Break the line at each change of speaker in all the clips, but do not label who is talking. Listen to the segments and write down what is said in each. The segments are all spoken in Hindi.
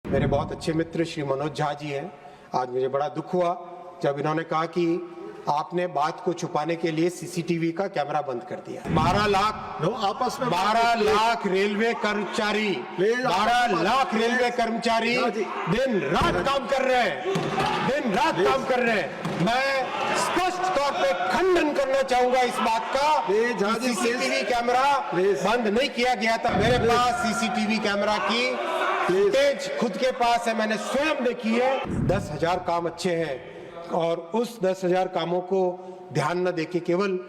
मेरे बहुत अच्छे मित्र श्री मनोज झा जी हैं। आज मुझे बड़ा दुख हुआ जब इन्होंने कहा कि आपने बात को छुपाने के लिए सीसीटीवी का कैमरा बंद कर दिया। 12 लाख
आपस में
12 लाख रेलवे कर्मचारी 12 लाख रेलवे कर्मचारी दिन रात काम कर रहे हैं, दिन रात काम कर रहे हैं। मैं स्पष्ट तौर पे खंडन करना चाहूंगा इस बात का। सीसीटीवी कैमरा बंद नहीं किया गया था। मेरे पास सीसीटीवी कैमरा की फुटेज खुद के पास है, मैंने स्वयं देखी है। 10,000 काम अच्छे हैं और उस 10,000 कामों को ध्यान न देके केवल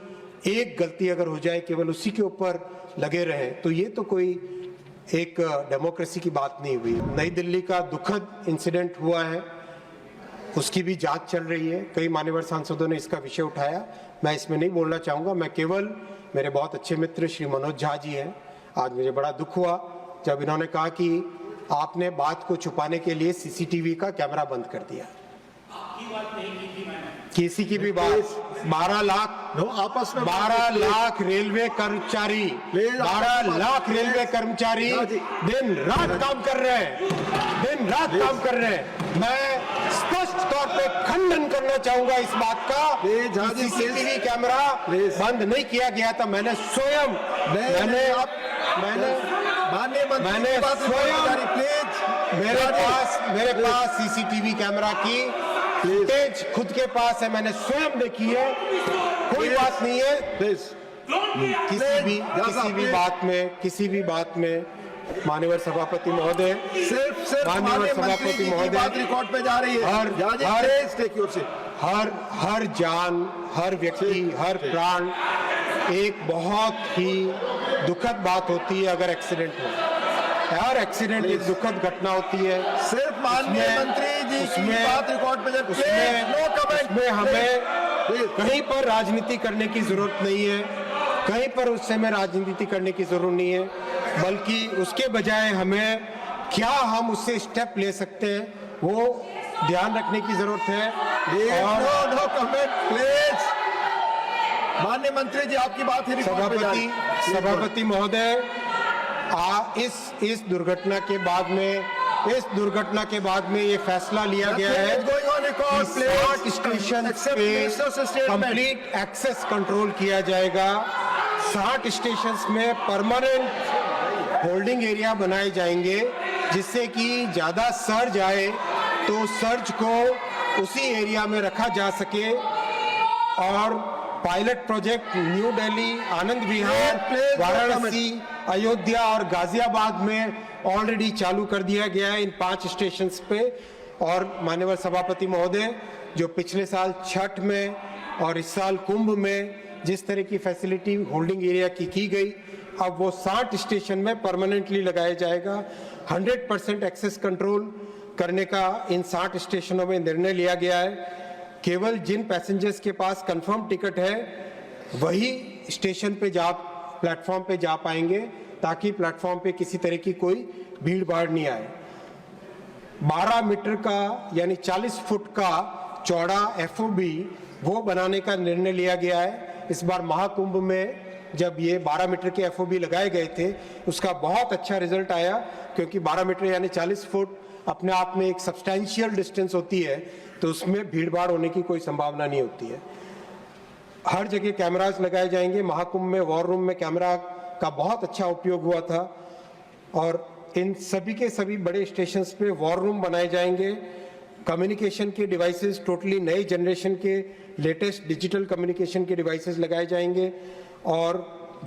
एक गलती अगर हो जाए केवल उसी के ऊपर लगे रहे तो ये तो कोई एक डेमोक्रेसी की बात नहीं हुई। नई दिल्ली का दुखद इंसिडेंट हुआ है, उसकी भी जांच चल रही है। कई मान्यवर सांसदों ने इसका विषय उठाया, मैं इसमें नहीं बोलना चाहूंगा। मैं केवल मेरे बहुत अच्छे मित्र श्री मनोज झा जी हैं। आज मुझे बड़ा दुख हुआ जब इन्होंने कहा कि आपने बात को छुपाने के लिए सीसीटीवी का कैमरा बंद कर दिया। किसी की भी बात 12 लाख
आपस में
12 लाख रेलवे कर्मचारी 12 लाख रेलवे कर्मचारी दिन रात काम कर रहे हैं, दिन रात काम कर रहे हैं। मैं स्पष्ट तौर पे खंडन करना चाहूंगा इस बात का। सीसीटीवी कैमरा बंद नहीं किया गया था। मैंने स्वयं मेरे पास सीसीटीवी कैमरा की फुटेज खुद के पास है, मैंने स्वयं देखी है। कोई बात नहीं है। किसी भी बात में माननीय सभापति महोदय
सिर्फ माननीय सभापति महोदय रिकॉर्ड पे जा रही है।
हर जान, हर व्यक्ति, हर प्राण एक बहुत ही दुखद बात होती है। अगर एक्सीडेंट हो, हर एक्सीडेंट एक दुखद घटना होती है।
सिर्फ माननीय मंत्री जी की बात रिकॉर्ड पे
उसमें हमें कहीं पर राजनीति करने की जरूरत नहीं है, कहीं पर उस समय राजनीति करने की जरूरत नहीं है, बल्कि उसके बजाय हमें क्या हम उससे स्टेप ले सकते हैं वो ध्यान रखने की जरूरत है।
और माननीय मंत्री जी आपकी बात है
सभापति महोदय, इस दुर्घटना के बाद में ये फैसला लिया गया है कि 60 स्टेशन पे कंप्लीट एक्सेस कंट्रोल किया जाएगा। 60 स्टेशंस में परमानेंट होल्डिंग एरिया बनाए जाएंगे जिससे कि ज्यादा सर्ज आए तो सर्ज को उसी एरिया में रखा जा सके। और pilot project new Delhi, Anand Vihar, Varanasi, Ayodhya और गाजियाबाद में ऑलरेडी चालू कर दिया गया है इन 5 स्टेशंस पे। और माननीय सभापति महोदय, जो पिछले साल छठ में और इस साल कुंभ में जिस तरह की फैसिलिटी होल्डिंग एरिया की गई, अब वो 60 स्टेशन में परमानेंटली लगाया जाएगा। 100% एक्सेस कंट्रोल करने का इन 60 स्टेशनों में निर्णय लिया गया है। केवल जिन पैसेंजर्स के पास कंफर्म टिकट है वही स्टेशन पे प्लेटफॉर्म पे जा पाएंगे, ताकि प्लेटफॉर्म पे किसी तरह की कोई भीड़ भाड़ नहीं आए। 12 मीटर का यानी 40 फुट का चौड़ा FOB वो बनाने का निर्णय लिया गया है। इस बार महाकुंभ में जब ये 12 मीटर के FOB लगाए गए थे उसका बहुत अच्छा रिजल्ट आया, क्योंकि 12 मीटर यानी 40 फुट अपने आप में एक सब्सटैंशियल डिस्टेंस होती है, तो उसमें भीड़ भाड़ होने की कोई संभावना नहीं होती है। हर जगह कैमरास लगाए जाएंगे। महाकुंभ में वॉर रूम में कैमरा का बहुत अच्छा उपयोग हुआ था और इन सभी के सभी बड़े स्टेशंस पे वॉर रूम बनाए जाएंगे। कम्युनिकेशन के डिवाइसेस टोटली नए जनरेशन के लेटेस्ट डिजिटल कम्युनिकेशन के डिवाइसेस लगाए जाएंगे और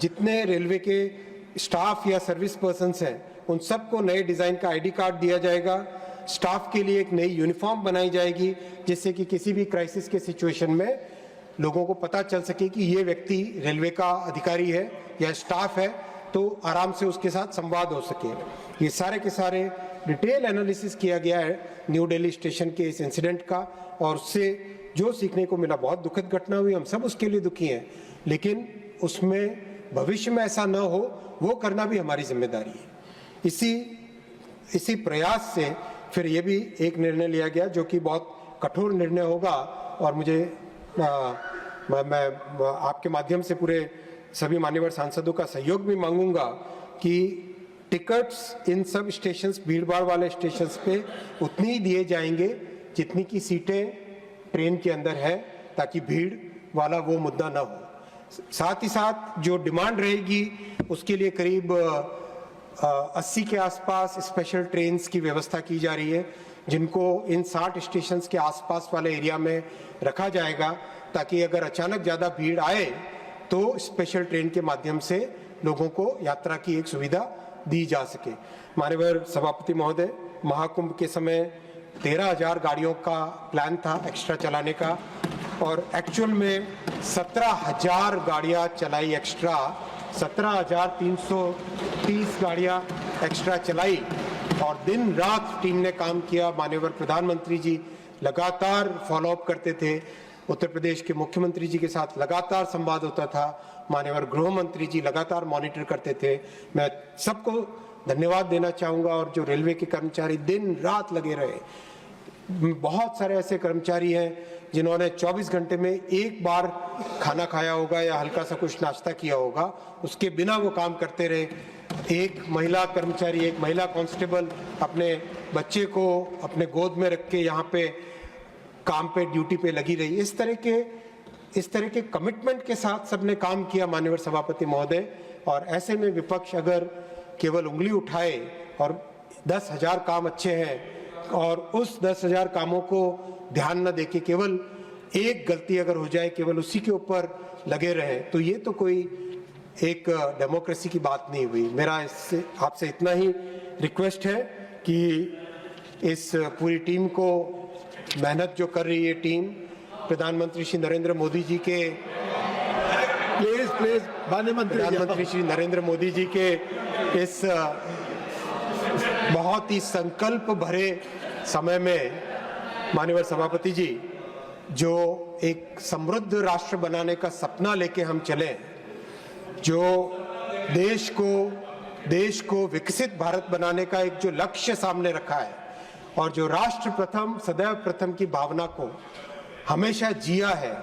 जितने रेलवे के स्टाफ या सर्विस पर्सन्स हैं उन सबको नए डिजाइन का ID कार्ड दिया जाएगा। स्टाफ के लिए एक नई यूनिफॉर्म बनाई जाएगी जिससे कि किसी भी क्राइसिस के सिचुएशन में लोगों को पता चल सके कि ये व्यक्ति रेलवे का अधिकारी है या स्टाफ है, तो आराम से उसके साथ संवाद हो सके। ये सारे के सारे डिटेल एनालिसिस किया गया है न्यू दिल्ली स्टेशन के इस इंसिडेंट का, और उससे जो सीखने को मिला, बहुत दुखद घटना हुई, हम सब उसके लिए दुखी हैं, लेकिन उसमें भविष्य में ऐसा न हो वो करना भी हमारी जिम्मेदारी है। इसी प्रयास से फिर ये भी एक निर्णय लिया गया जो कि बहुत कठोर निर्णय होगा, और मुझे मैं आपके माध्यम से पूरे सभी मान्यवर सांसदों का सहयोग भी मांगूंगा कि टिकट्स इन सब स्टेशंस, भीड़भाड़ वाले स्टेशंस पे उतनी ही दिए जाएंगे जितनी की सीटें ट्रेन के अंदर है, ताकि भीड़ वाला वो मुद्दा ना हो। साथ ही साथ जो डिमांड रहेगी उसके लिए करीब 80 के आसपास स्पेशल ट्रेन्स की व्यवस्था की जा रही है, जिनको इन 60 स्टेशंस के आसपास वाले एरिया में रखा जाएगा, ताकि अगर अचानक ज़्यादा भीड़ आए तो स्पेशल ट्रेन के माध्यम से लोगों को यात्रा की एक सुविधा दी जा सके। माननीय सभापति महोदय, महाकुंभ के समय 13,000 गाड़ियों का प्लान था एक्स्ट्रा चलाने का, और एक्चुअल में 17,000 गाड़ियां चलाई एक्स्ट्रा, 17,330 गाड़ियां एक्स्ट्रा चलाई, और दिन रात टीम ने काम किया। माननीय प्रधानमंत्री जी लगातार फॉलोअप करते थे, उत्तर प्रदेश के मुख्यमंत्री जी के साथ लगातार संवाद होता था, माननीय गृह मंत्री जी लगातार मॉनिटर करते थे। मैं सबको धन्यवाद देना चाहूँगा, और जो रेलवे के कर्मचारी दिन रात लगे रहे, बहुत सारे ऐसे कर्मचारी हैं जिन्होंने 24 घंटे में एक बार खाना खाया होगा या हल्का सा कुछ नाश्ता किया होगा, उसके बिना वो काम करते रहे। एक महिला कर्मचारी, एक महिला कांस्टेबल अपने बच्चे को अपने गोद में रख के यहाँ पे काम पे, ड्यूटी पे लगी रही। इस तरह के कमिटमेंट के साथ सबने काम किया माननीय सभापति महोदय। और ऐसे में विपक्ष अगर केवल उंगली उठाए और 10,000 काम अच्छे हैं और उस 10,000 कामों को ध्यान न देके केवल एक गलती अगर हो जाए, केवल उसी के ऊपर लगे रहे, तो ये तो कोई एक डेमोक्रेसी की बात नहीं हुई। मेरा इससे आपसे इतना ही रिक्वेस्ट है कि इस पूरी टीम को, मेहनत जो कर रही है टीम, प्रधानमंत्री श्री नरेंद्र मोदी जी के प्रधानमंत्री श्री नरेंद्र मोदी जी के इस बहुत ही संकल्प भरे समय में माननीय सभापति जी, जो एक समृद्ध राष्ट्र बनाने का सपना लेके हम चले, जो देश को विकसित भारत बनाने का एक जो लक्ष्य सामने रखा है, और जो राष्ट्र प्रथम, सदैव प्रथम की भावना को हमेशा जिया है,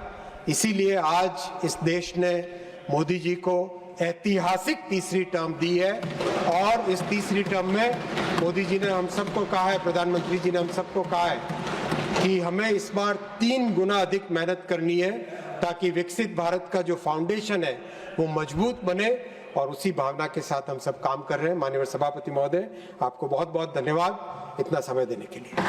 इसीलिए आज इस देश ने मोदी जी को ऐतिहासिक तीसरी टर्म दी है। और इस तीसरी टर्म में मोदी जी ने हम सबको कहा है, प्रधानमंत्री जी ने हम सबको कहा है कि हमें इस बार 3 गुना अधिक मेहनत करनी है, ताकि विकसित भारत का जो फाउंडेशन है वो मजबूत बने, और उसी भावना के साथ हम सब काम कर रहे हैं। माननीय सभापति महोदय, आपको बहुत बहुत धन्यवाद इतना समय देने के लिए।